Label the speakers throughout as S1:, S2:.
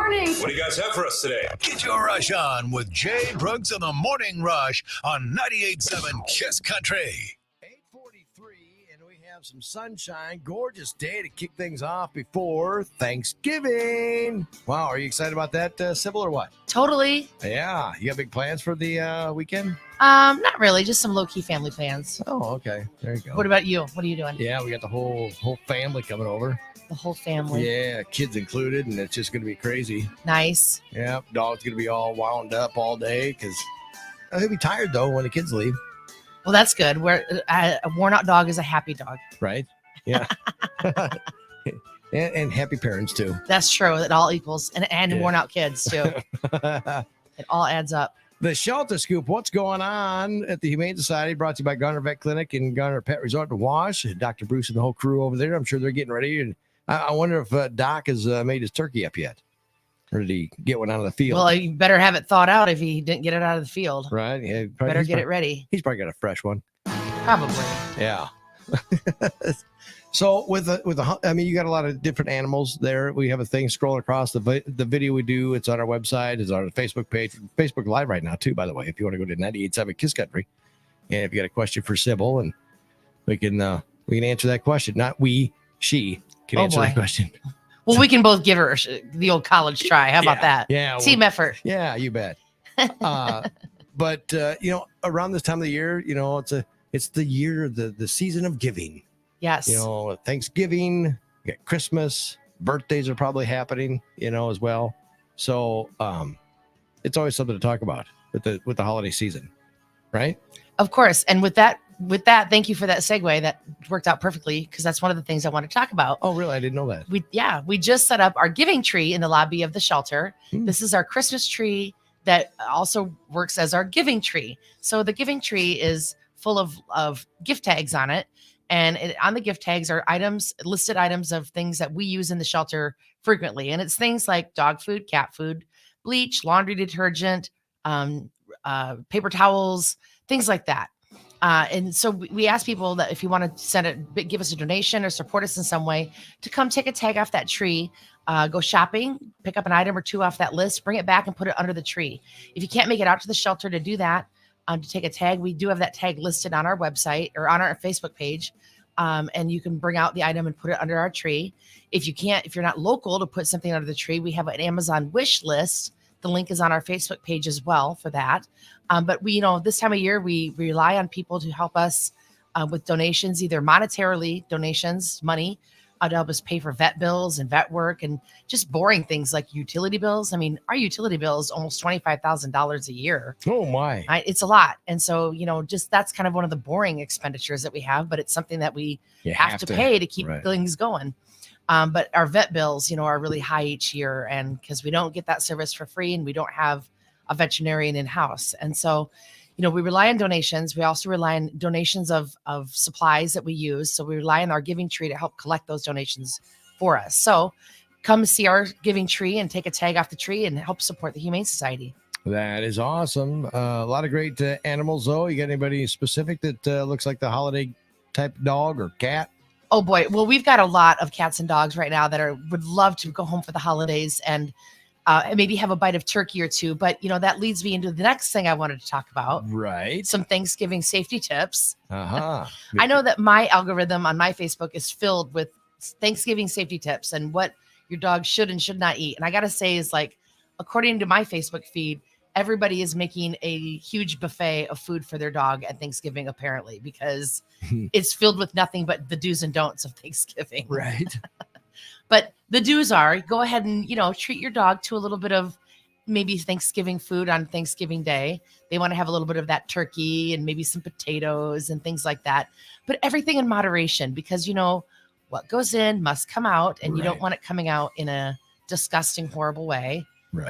S1: morning.
S2: What do you guys have for us today?
S3: Get your rush on with Jay Brooks in the Morning Rush on 98.7 Kiss Country.
S4: 8:43, and we have some sunshine. Gorgeous day to kick things off before Thanksgiving. Wow, are you excited about that, Sybil, or what?
S5: Totally.
S4: Yeah, you got big plans for the weekend?
S5: Not really. Just some low-key family plans.
S4: Oh, okay. There you go.
S5: What about you? What are you doing?
S4: Yeah, we got the whole family coming over.
S5: The whole family.
S4: Yeah, kids included, and it's just going to be crazy.
S5: Nice.
S4: Yeah, dog's going to be all wound up all day because he'll be tired, though, when the kids leave.
S5: Well, that's good. A worn-out dog is a happy dog.
S4: Right? Yeah. and happy parents, too.
S5: That's true. It all equals. And
S4: Yeah.
S5: worn-out kids, too. It all adds up.
S4: The Shelter Scoop, what's going on at the Humane Society, brought to you by Garner Vet Clinic and Garner Pet Resort in Wash. Dr. Bruce and the whole crew over there, I'm sure they're getting ready. And I wonder if Doc has made his turkey up yet. Or did he get one out of the field?
S5: Well, you better have it thawed out if he didn't get it out of the field.
S4: Right. Yeah,
S5: Better get it ready.
S4: He's probably got a fresh one.
S5: Probably.
S4: Yeah. So I mean, you got a lot of different animals there. We have a thing scrolling across the video we do. It's on our website. It's on our Facebook page. Facebook Live right now, too, by the way, if you want to go to 98.7 Kiss Country. And if you got a question for Sybil, and we can answer that question. Not we, she can answer that question.
S5: Well, we can both give her the old college try. How about that?
S4: Yeah.
S5: Team effort.
S4: Yeah, you bet. But around this time of the year, it's the year, the season of giving.
S5: Yes.
S4: Thanksgiving, you got Christmas, birthdays are probably happening, as well. So it's always something to talk about with the holiday season, right?
S5: Of course. And with that, thank you for that segue. That worked out perfectly because that's one of the things I want to talk about.
S4: Oh, really? I didn't know that.
S5: We just set up our giving tree in the lobby of the shelter. This is our Christmas tree that also works as our giving tree. So the giving tree is full of gift tags on it. And on the gift tags are listed items of things that we use in the shelter frequently. And it's things like dog food, cat food, bleach, laundry detergent, paper towels, things like that. And so we ask people that if you want to give us a donation or support us in some way, to come take a tag off that tree, go shopping, pick up an item or two off that list, bring it back and put it under the tree. If you can't make it out to the shelter to do that, to take a tag, we do have that tag listed on our website or on our Facebook page. And you can bring out the item and put it under our tree. If you're not local to put something under the tree, we have an Amazon wish list. The link is on our Facebook page as well for that. But this time of year, we rely on people to help us with donations, either monetarily donations, money, to help us pay for vet bills and vet work and just boring things like utility bills. I mean, our utility bill is almost $25,000 a year.
S4: Oh my.
S5: It's a lot. And so, just that's kind of one of the boring expenditures that we have, but it's something that we have to pay to keep things going. But our vet bills, are really high each year, and because we don't get that service for free and we don't have a veterinarian in-house. And so, we rely on donations. We also rely on donations of supplies that we use. So we rely on our giving tree to help collect those donations for us. So come see our giving tree and take a tag off the tree and help support the Humane Society.
S4: That is awesome. A lot of great animals, though. You got anybody specific that looks like the holiday type dog or cat?
S5: Oh boy. Well, we've got a lot of cats and dogs right now that would love to go home for the holidays and maybe have a bite of turkey or two. But, that leads me into the next thing I wanted to talk about.
S4: Right.
S5: Some Thanksgiving safety tips.
S4: Uh-huh.
S5: I know that my algorithm on my Facebook is filled with Thanksgiving safety tips and what your dog should and should not eat. And I got to say is according to my Facebook feed, everybody is making a huge buffet of food for their dog at Thanksgiving, apparently, because it's filled with nothing but the do's and don'ts of Thanksgiving.
S4: Right.
S5: But the do's are go ahead and, treat your dog to a little bit of maybe Thanksgiving food on Thanksgiving Day. They want to have a little bit of that turkey and maybe some potatoes and things like that. But everything in moderation, because, what goes in must come out, and you don't want it coming out in a disgusting, horrible way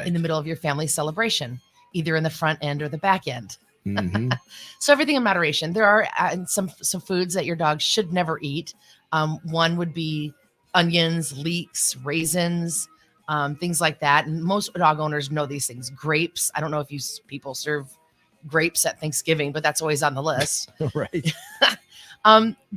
S5: in the middle of your family celebration, either in the front end or the back end.
S4: Mm-hmm.
S5: So everything in moderation. There are some foods that your dog should never eat. One would be onions, leeks, raisins, things like that. And most dog owners know these things. Grapes. I don't know if people serve grapes at Thanksgiving, but that's always on the list.
S4: Right.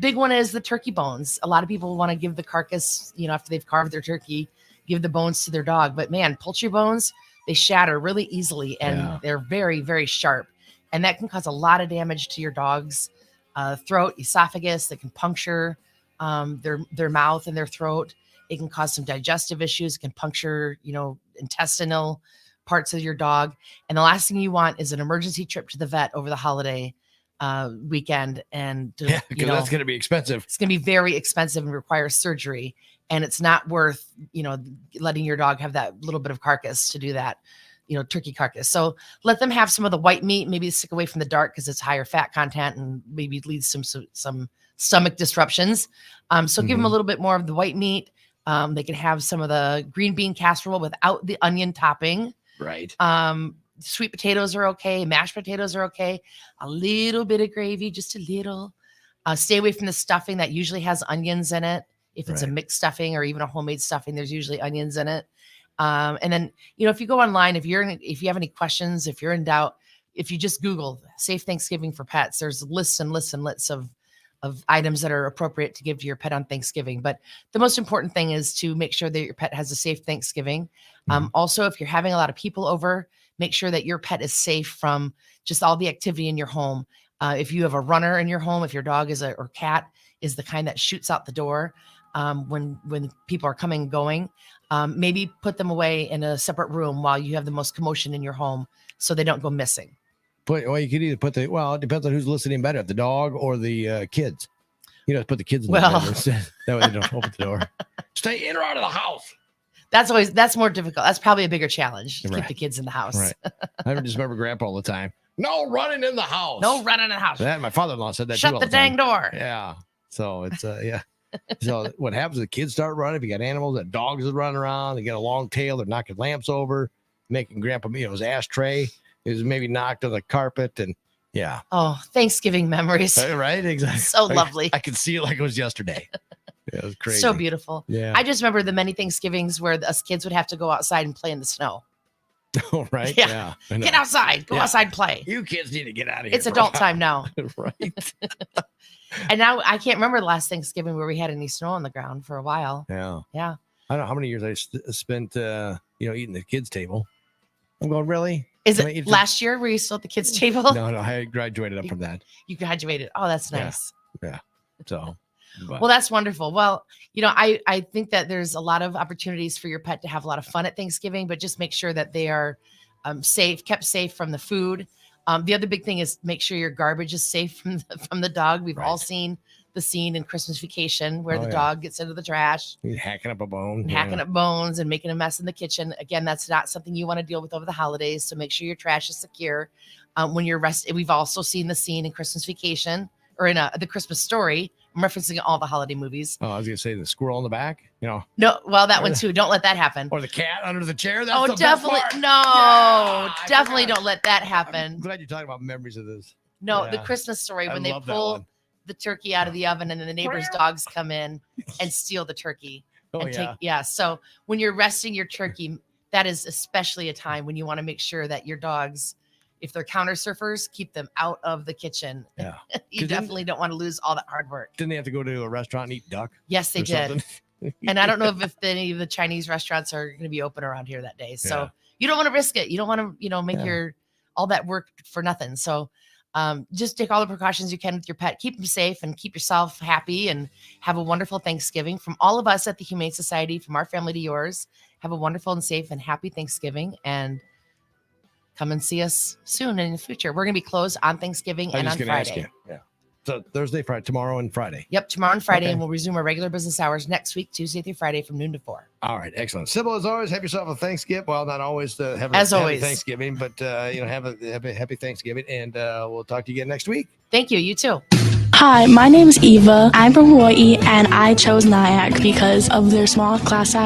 S5: Big one is the turkey bones. A lot of people want to give the carcass, after they've carved their turkey, give the bones to their dog. But man, poultry bones, they shatter really easily and they're very, very sharp. And that can cause a lot of damage to your dog's throat, esophagus. That can puncture their mouth and their throat. It can cause some digestive issues. It can puncture, intestinal parts of your dog. And the last thing you want is an emergency trip to the vet over the holiday weekend. And
S4: because that's going to be expensive.
S5: It's going to be very expensive and require surgery. And it's not worth, letting your dog have that little bit of carcass to do that, turkey carcass. So let them have some of the white meat, maybe stick away from the dark because it's higher fat content and maybe leads to some stomach disruptions. So give them a little bit more of the white meat. They can have some of the green bean casserole without the onion topping.
S4: Right.
S5: Sweet potatoes are okay. Mashed potatoes are okay. A little bit of gravy, just a little. Stay away from the stuffing that usually has onions in it. If it's a mixed stuffing or even a homemade stuffing, there's usually onions in it. And then, if you go online, if you have any questions, if you're in doubt, if you just Google Safe Thanksgiving for Pets, there's lists and lists and lists of items that are appropriate to give to your pet on Thanksgiving. But the most important thing is to make sure that your pet has a safe Thanksgiving. Also, if you're having a lot of people over, make sure that your pet is safe from just all the activity in your home. If you have a runner in your home, if your dog or cat is the kind that shoots out the door when people are coming and going, maybe put them away in a separate room while you have the most commotion in your home so they don't go missing.
S4: You could either put it depends on who's listening better, the dog or the kids. Put the kids in
S5: the
S4: bedroom instead. That way they don't open the door. Stay in or out of the house.
S5: That's more difficult. That's probably a bigger challenge to keep the kids in the house.
S4: Right. I just remember Grandpa all the time. No running in the house.
S5: No running in the house.
S4: My father-in-law said that
S5: Shut
S4: too all
S5: the dang door.
S4: Yeah. So it's So what happens is the kids start running. If you got animals, that dogs are running around. They got a long tail. They're knocking lamps over, making Grandpa, his ashtray is maybe knocked on the carpet. And
S5: Oh, Thanksgiving memories.
S4: Right. Exactly.
S5: So lovely.
S4: I can see it like it was yesterday. It was crazy.
S5: So beautiful.
S4: Yeah.
S5: I just remember the many Thanksgivings where us kids would have to go outside and play in the snow.
S4: Oh, right.
S5: Yeah. Get outside. Go outside and play.
S4: You kids need to get out of here.
S5: It's adult time now.
S4: Right.
S5: And now I can't remember the last Thanksgiving where we had any snow on the ground for a while.
S4: Yeah.
S5: Yeah.
S4: I don't know how many years I spent, eating the kids' table. I'm going, really?
S5: Is it last year were you still at the kids' table?
S4: No, I graduated up from that.
S5: You graduated. Oh, that's nice.
S4: Yeah. So.
S5: Well, that's wonderful. Well, I think that there's a lot of opportunities for your pet to have a lot of fun at Thanksgiving, but just make sure that they are kept safe from the food. The other big thing is make sure your garbage is safe from the dog. We've all seen the scene in Christmas Vacation where the dog gets into the trash.
S4: He's hacking up a bone.
S5: Hacking up bones and making a mess in the kitchen. Again, that's not something you want to deal with over the holidays. So make sure your trash is secure. When you're rested, we've also seen the scene in Christmas Vacation or in The Christmas Story. I'm referencing all the holiday movies.
S4: Oh, I was going to say the squirrel in the back,
S5: No, well, that one too. Don't let that happen.
S4: Or the cat under the chair. That's the
S5: definitely.
S4: best part.
S5: No, definitely don't let that happen.
S4: I'm glad you're talking about memories of this.
S5: No, The Christmas Story, when they pull the turkey out of the oven and then the neighbor's dogs come in and steal the turkey. So when you're resting your turkey, that is especially a time when you want to make sure that your dogs, if they're counter surfers, keep them out of the kitchen.
S4: Yeah.
S5: You definitely don't want to lose all that hard work.
S4: Didn't they have to go to a restaurant and eat duck?
S5: Yes, they did. And I don't know if any of the Chinese restaurants are going to be open around here that day. So you don't want to risk it. You don't want to, make all that work for nothing. So just take all the precautions you can with your pet. Keep them safe and keep yourself happy and have a wonderful Thanksgiving. From all of us at the Humane Society, from our family to yours, have a wonderful and safe and happy Thanksgiving. And come and see us soon in the future. We're going to be closed on Thanksgiving and on Friday.
S4: Yeah. So Thursday, Friday, tomorrow and Friday.
S5: Yep. Tomorrow and Friday. And we'll resume our regular business hours next week, Tuesday through Friday from noon to 4.
S4: All right. Excellent. Sybil, as always, have yourself a Thanksgiving. Well, not always have
S5: a
S4: Thanksgiving, but have a happy Thanksgiving. And we'll talk to you again next week.
S5: Thank you. You too.
S1: Hi, my name is Eva. I'm from Hawaii, and I chose NIAC because of their small class size.